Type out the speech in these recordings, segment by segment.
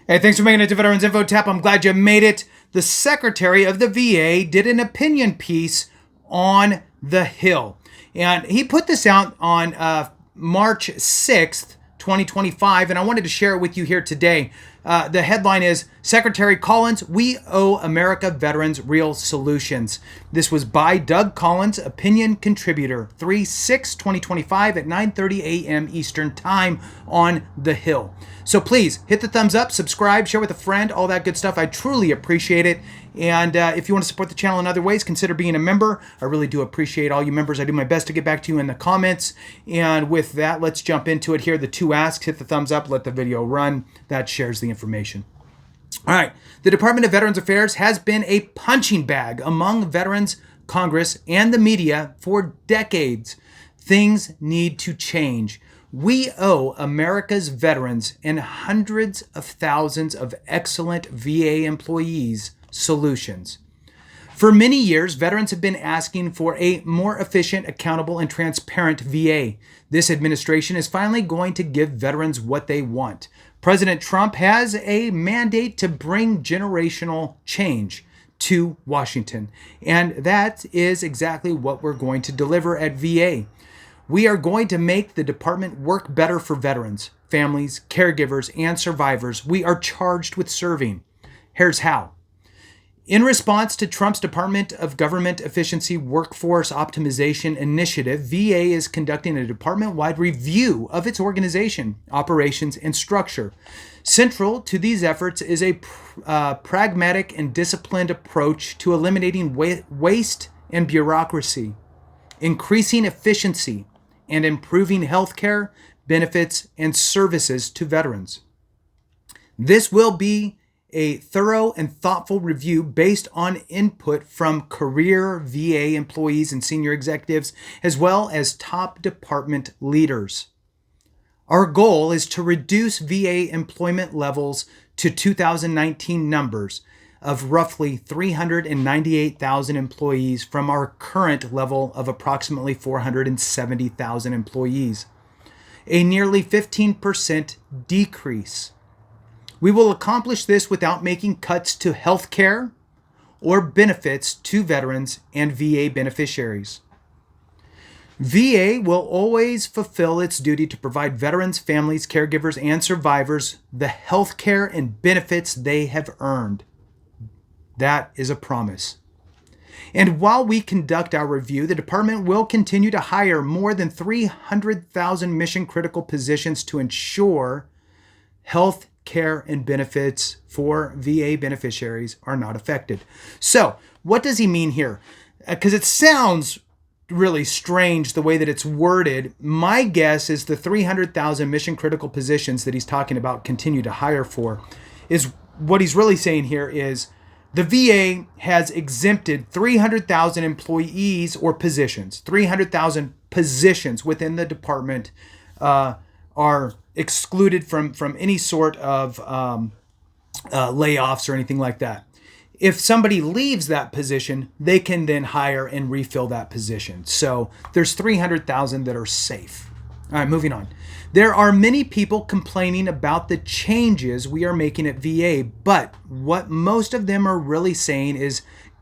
Hey, thanks for making it to Veterans Info Tap. I'm glad you made it. The Secretary of the VA did an opinion piece on the Hill. And he put this out on March 6th, 2025, and I wanted to share it with you here today. The headline is, Secretary Collins, We Owe America Veterans Real Solutions. This was by Doug Collins, opinion contributor, 3/6/2025 at 9:30 a.m. Eastern Time on The Hill. So please hit the thumbs up, subscribe, share with a friend, all that good stuff. I truly appreciate it. And if you want to support the channel in other ways, consider being a member. I really do appreciate all you members. I do my best to get back to you in the comments. And with that, let's jump into it here. The two asks, hit the thumbs up, let the video run. That shares the information. All right. The Department of Veterans Affairs has been a punching bag among veterans, Congress, and the media for decades. Things need to change. We owe America's veterans and hundreds of thousands of excellent VA employees solutions. For many years, veterans have been asking for a more efficient, accountable, and transparent VA. This administration is finally going to give veterans what they want. President Trump has a mandate to bring generational change to Washington, and that is exactly what we're going to deliver at VA. We are going to make the department work better for veterans, families, caregivers, and survivors we are charged with serving. Here's how. In response to Trump's Department of Government Efficiency Workforce Optimization Initiative, VA is conducting a department-wide review of its organization, operations, and structure. Central to these efforts is a pragmatic and disciplined approach to eliminating waste and bureaucracy, increasing efficiency, and improving healthcare, benefits, and services to veterans. This will be a thorough and thoughtful review based on input from career VA employees and senior executives, as well as top department leaders. Our goal is to reduce VA employment levels to 2019 numbers of roughly 398,000 employees from our current level of approximately 470,000 employees, a nearly 15% decrease. We will accomplish this without making cuts to health care or benefits to veterans and VA beneficiaries. VA will always fulfill its duty to provide veterans, families, caregivers, and survivors the health care and benefits they have earned. That is a promise. And while we conduct our review, the department will continue to hire more than 300,000 mission-critical positions to ensure health care and benefits for VA beneficiaries are not affected. So, what does he mean here? Because it sounds really strange the way that it's worded. My guess is the 300,000 mission-critical positions that he's talking about continue to hire for is what he's really saying here is the VA has exempted 300,000 employees or positions. 300,000 positions within the department are excluded from any sort of layoffs or anything like that. If somebody leaves that position, they can then hire and refill that position. So there's 300,000 that are safe. All right, moving on. There are many people complaining about the changes we are making at VA, but what most of them are really saying is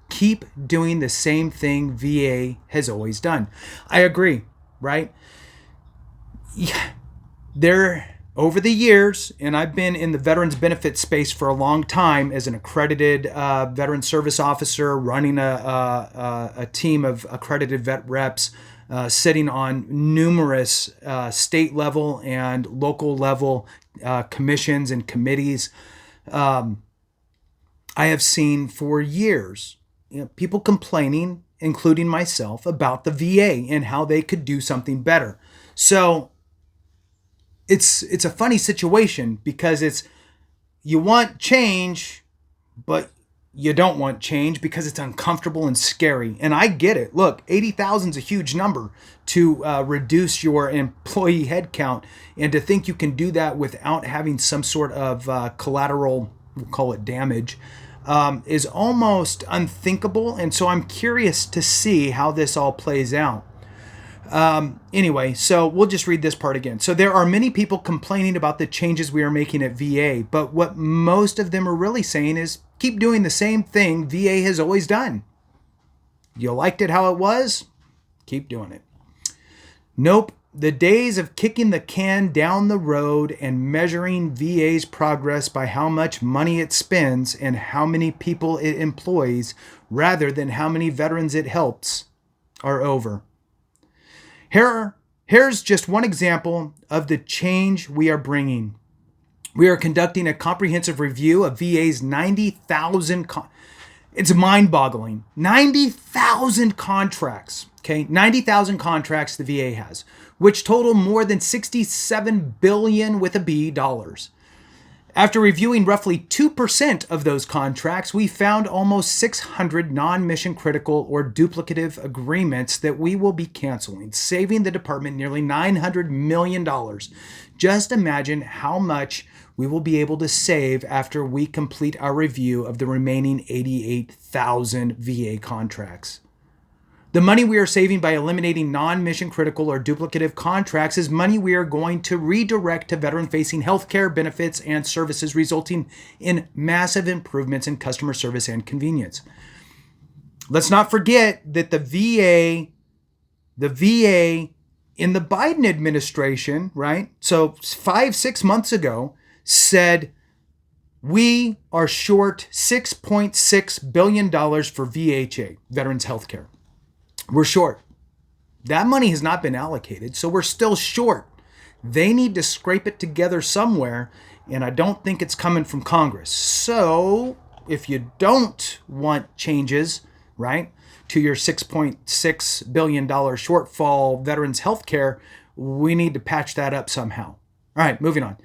keep doing the same thing VA has always done. I agree, right? Yeah. Over the years, and I've been in the veterans benefit space for a long time as an accredited veteran service officer, running a team of accredited vet reps, sitting on numerous state level and local level commissions and committees. I have seen for years people complaining, including myself, about the VA and how they could do something better. So it's a funny situation because you want change, but you don't want change because it's uncomfortable and scary. And I get it. Look, 80,000 is a huge number to reduce your employee headcount, and to think you can do that without having some sort of collateral, we'll call it damage, is almost unthinkable. And so I'm curious to see how this all plays out. Anyway, so we'll just read this part again. So there are many people complaining about the changes we are making at VA, but what most of them are really saying is keep doing the same thing VA has always done. You liked it how it was? Keep doing it. Nope. The days of kicking the can down the road and measuring VA's progress by how much money it spends and how many people it employs rather than how many veterans it helps are over. Here's just one example of the change we are bringing. We are conducting a comprehensive review of VA's 90,000, it's mind-boggling, 90,000 contracts, okay? 90,000 contracts the VA has, which total more than $67 billion with a B dollars. After reviewing roughly 2% of those contracts, we found almost 600 non-mission critical or duplicative agreements that we will be canceling, saving the department nearly $900 million. Just imagine how much we will be able to save after we complete our review of the remaining 88,000 VA contracts. The money we are saving by eliminating non-mission critical or duplicative contracts is money we are going to redirect to veteran-facing healthcare benefits and services, resulting in massive improvements in customer service and convenience. Let's not forget that the VA in the Biden administration, right? So 5-6 months ago said we are short $6.6 billion for VHA, Veterans Healthcare. We're short. That money has not been allocated, so we're still short. They need to scrape it together somewhere, and I don't think it's coming from Congress. So if you don't want changes, right, to your $6.6 billion shortfall Veterans Healthcare, we need to patch that up somehow. All right, moving on.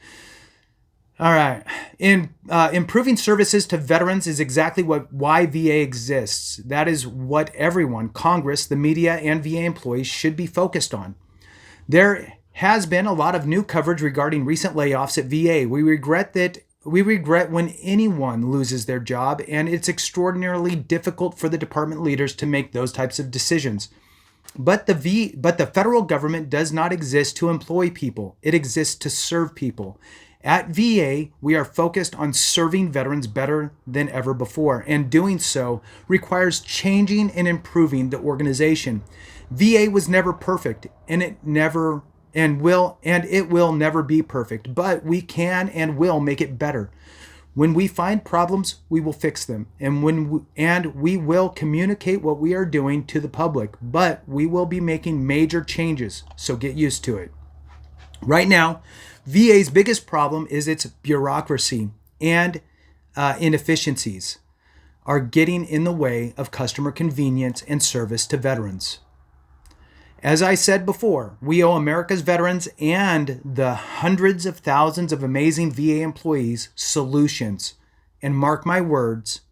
All right. Improving services to veterans is exactly why VA exists. That is what everyone, Congress, the media, and VA employees should be focused on. There has been a lot of new coverage regarding recent layoffs at VA. We regret when anyone loses their job, and it's extraordinarily difficult for the department leaders to make those types of decisions. But the federal government does not exist to employ people. It exists to serve people. At VA, we are focused on serving veterans better than ever before, and doing so requires changing and improving the organization. VA was never perfect, and it will never be perfect, but we can and will make it better. When we find problems, we will fix them, and we will communicate what we are doing to the public, but we will be making major changes, so get used to it. Right now, VA's biggest problem is its bureaucracy and inefficiencies are getting in the way of customer convenience and service to veterans. As I said before, we owe America's veterans and the hundreds of thousands of amazing VA employees solutions. And mark my words,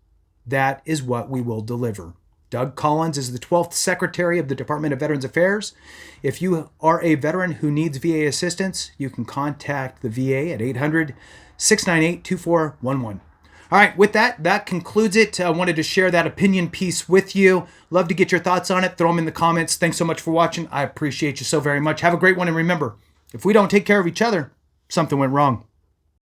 that is what we will deliver. Doug Collins is the 12th Secretary of the Department of Veterans Affairs. If you are a veteran who needs VA assistance, you can contact the VA at 800-698-2411. All right, with that concludes it. I wanted to share that opinion piece with you. Love to get your thoughts on it. Throw them in the comments. Thanks so much for watching. I appreciate you so very much. Have a great one. And remember, if we don't take care of each other, something went wrong.